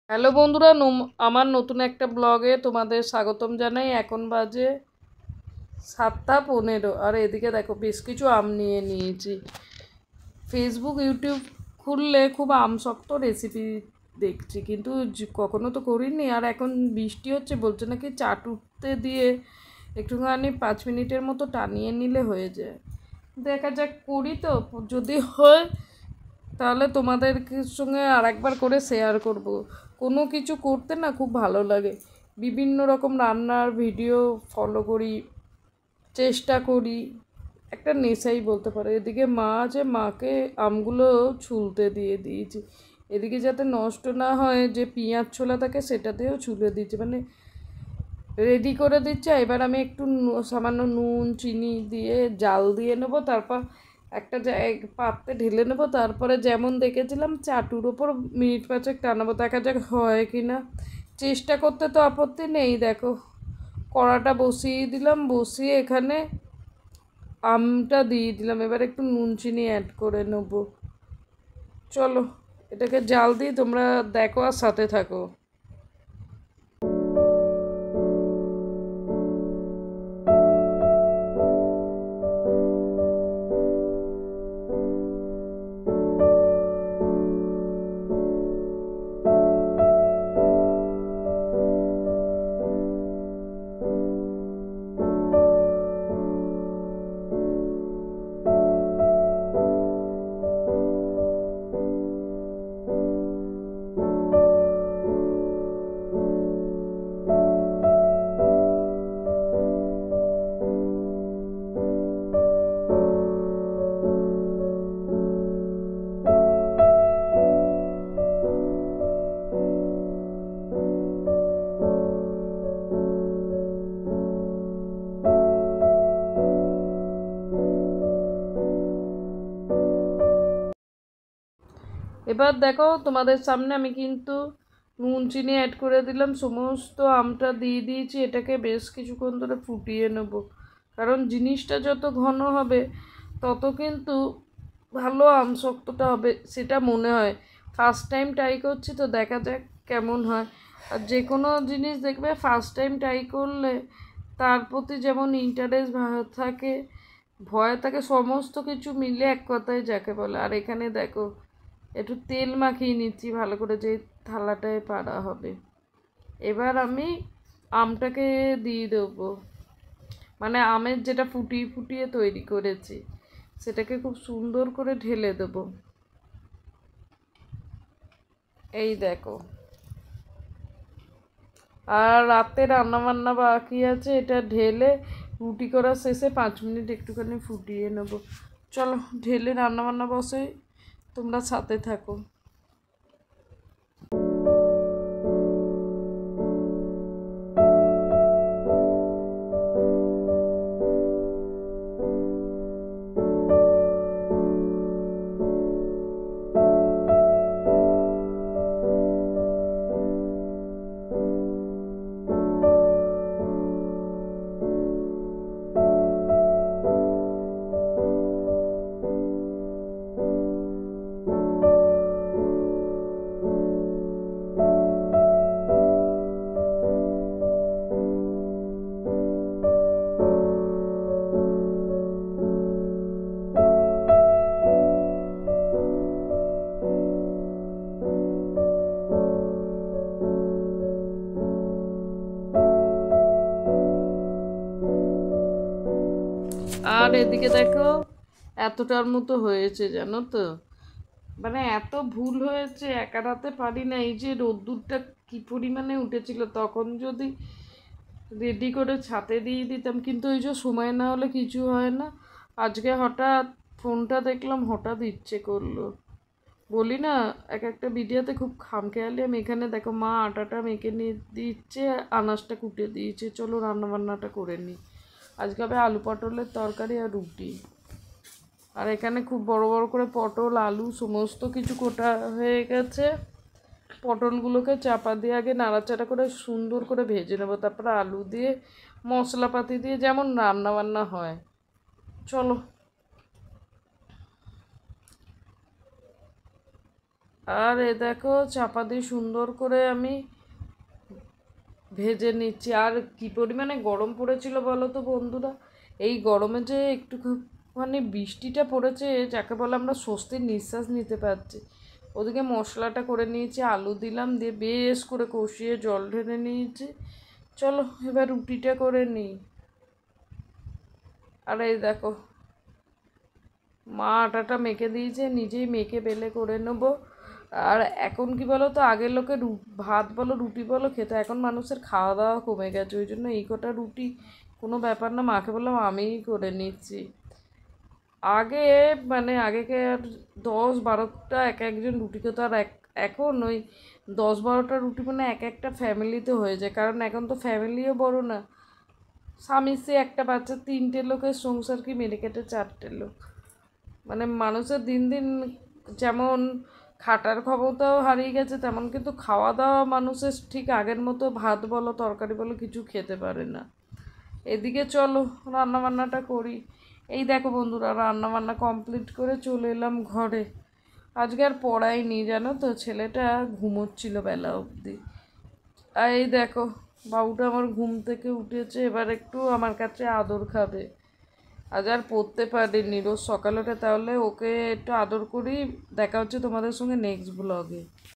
Hello বন্ধুরা, আমার নতুন একটা ব্লগে তোমাদের স্বাগতম জানাই। এখন বাজে 7:15 আর এদিকে দেখো বেশ কিছু আম নিয়ে নিয়েছি। ফেসবুক ইউটিউব খুললে খুব আমসক্ত রেসিপি দেখছি, কিন্তু কখনো তো করিনি। আর এখন বৃষ্টি হচ্ছে, বলছে নাকি চাটুতে দিয়ে একটুখানি 5 মিনিটের মতো টানিয়ে নিলে হয়ে যায়। দেখা যাক, করি তো, যদি হয় তাহলে তোমাদের সঙ্গে আর একবার করে শেয়ার করব। কোনো কিছু করতে না খুব ভালো লাগে, বিভিন্ন রকম রান্নার ভিডিও ফলো করি, চেষ্টা করি, একটা নেশাই বলতে পারো। এদিকে মা আছে, মাকে আমগুলো ছুলতে দিয়ে দিয়েছি, এদিকে যাতে নষ্ট না হয় যে পেঁয়াজ ছোলা থাকে সেটা দিয়েও ছুলে দিয়েছি, মানে রেডি করে দিচ্ছে। এবার আমি একটু সামান্য নুন চিনি দিয়ে জাল দিয়ে নেবো, তারপর একটা পাত্রে ঢেলে নেবো, তারপরে যেমন দেখেছিলাম চাটুর ওপর মিনিট 5 টানাবো, দেখা যাক হয় কি না। চেষ্টা করতে তো আপত্তি নেই। দেখো, কড়াটা বসিয়ে দিলাম, বসিয়ে এখানে আমটা দিয়ে দিলাম, এবার একটু নুন চিনি অ্যাড করে নেবো। চলো এটাকে জাল দিই, তোমরা দেখো আর সাথে থাকো। এবার দেখো, তোমাদের সামনে আমি কিন্তু নুন চিনি অ্যাড করে দিলাম, সমস্ত আমটা দিয়ে দিয়েছি। এটাকে বেশ কিছুক্ষণ ধরে ফুটিয়ে নেব, কারণ জিনিসটা যত ঘন হবে তত কিন্তু ভালো আমশক্তটা হবে, সেটা মনে হয়। ফার্স্ট টাইম ট্রাই করছি তো, দেখা যাক কেমন হয়। আর যে কোনো জিনিস দেখবে ফার্স্ট টাইম ট্রাই করলে তার প্রতি যেমন ইন্টারেস্ট থাকে, ভয় থাকে, সমস্ত কিছু মিলে এক কথায় যাকে বলে। আর এখানে দেখো একটু তেল মাখিয়ে নিচ্ছি ভালো করে, যে থালাটায় পাড়া হবে। এবার আমি আমটাকে দিয়ে দেবো, মানে আমের যেটা ফুটিয়ে ফুটিয়ে তৈরি করেছি সেটাকে খুব সুন্দর করে ঢেলে দেবো। এই দেখো, আর রাতে রান্নাবান্না বাকি আছে, এটা ঢেলে রুটি করার শেষে 5 মিনিট একটুখানি ফুটিয়ে নেবো। চলো ঢেলে রান্নাবান্না বসে, তোমরা সাথে থাকো। আর এদিকে দেখো, এতটার মতো হয়েছে জানো তো, মানে এত ভুল হয়েছে, একাটাতে পারি না। এই যে রোদ্দুরটা কি পরিমাণে উঠেছিল, তখন যদি রেডি করে ছাতে দিয়ে দিতাম, কিন্তু ওই যে সময় না হলে কিছু হয় না। আজকে হঠাৎ ফোনটা দেখলাম, হঠাৎ ইচ্ছে করলো। বলি না, এক একটা ভিডিওতে খুব খামখেয়ালি আমি। এখানে দেখো মা আটাটা মেখে নিয়ে দিচ্ছে, আনাজটা কুটে দিয়েছে, চলো রান্নাবান্নাটা করে নিই। আজকে হবে আলু পটলের তরকারি আর রুটি। আর এখানে খুব বড় বড় করে পটল আলু সমস্ত কিছু কোটা হয়ে গেছে। পটলগুলোকে চাপা দিয়ে আগে নাড়াচাড়া করে সুন্দর করে ভেজে নেবো, তারপরে আলু দিয়ে মশলাপাতি দিয়ে যেমন রান্না বান্না হয়। চলো। আর এ দেখো চাপা দিয়ে সুন্দর করে আমি ভেজে নিচ্ছি। আর কি পরিমাণে গরম পড়েছিল বলো তো বন্ধুরা, এই গরমে যে একটুখানি বৃষ্টিটা পড়েছে যাকে বলে আমরা স্বস্তির নিঃশ্বাস নিতে পারছি। ওদিকে মশলাটা করে নিয়েছি, আলু দিলাম, দিয়ে বেশ করে কষিয়ে জল ঢেলে নিয়েছি। চলো এবার রুটিটা করে নিই। আর এই দেখো মা আটাটা মেখে দিয়েছে, নিজেই মেখে বেলে করে নেবো। আর এখন কি বলো তো, আগের লোকে ভাত বলো রুটি বলো খেতে, এখন মানুষের খাওয়া দাওয়া কমে গেছে, ওই জন্য এই কটা রুটি কোনো ব্যাপার না, মাকে বললাম আমিই করে নিচ্ছি। আগে মানে আগেকার 10-12টা এক একজন রুটি খেতো, আর এখন ওই 10-12টা রুটি মানে এক একটা ফ্যামিলিতে হয়ে যায়, কারণ এখন তো ফ্যামিলিও বড় না, স্বামী স্ত্রী একটা বাচ্চা, 3টে লোকের সংসার কি মেরে কেটে 4টে লোক। মানে মানুষের দিন দিন যেমন খাটার ক্ষমতাও হারিয়ে গেছে, তেমন কিন্তু খাওয়া দাওয়া মানুষের ঠিক আগের মতো ভাত বলো তরকারি বলো কিছু খেতে পারে না। এদিকে চলো রান্নাবান্নাটা করি। এই দেখো বন্ধুরা রান্নাবান্না কমপ্লিট করে চলে এলাম ঘরে। আজকে আর পড়াইনি জানো তো, ছেলেটা ঘুমোচ্ছিল বেলা অবধি। আর এই দেখো বাবুটা আমার ঘুম থেকে উঠেছে, এবার একটু আমার কাছে আদর খাবে। আজ আর পড়তে পারিনি, রোজ সকালে ওঠে, তাহলে ওকে একটু আদর করি। দেখা হচ্ছে তোমাদের সঙ্গে নেক্সট ব্লগে।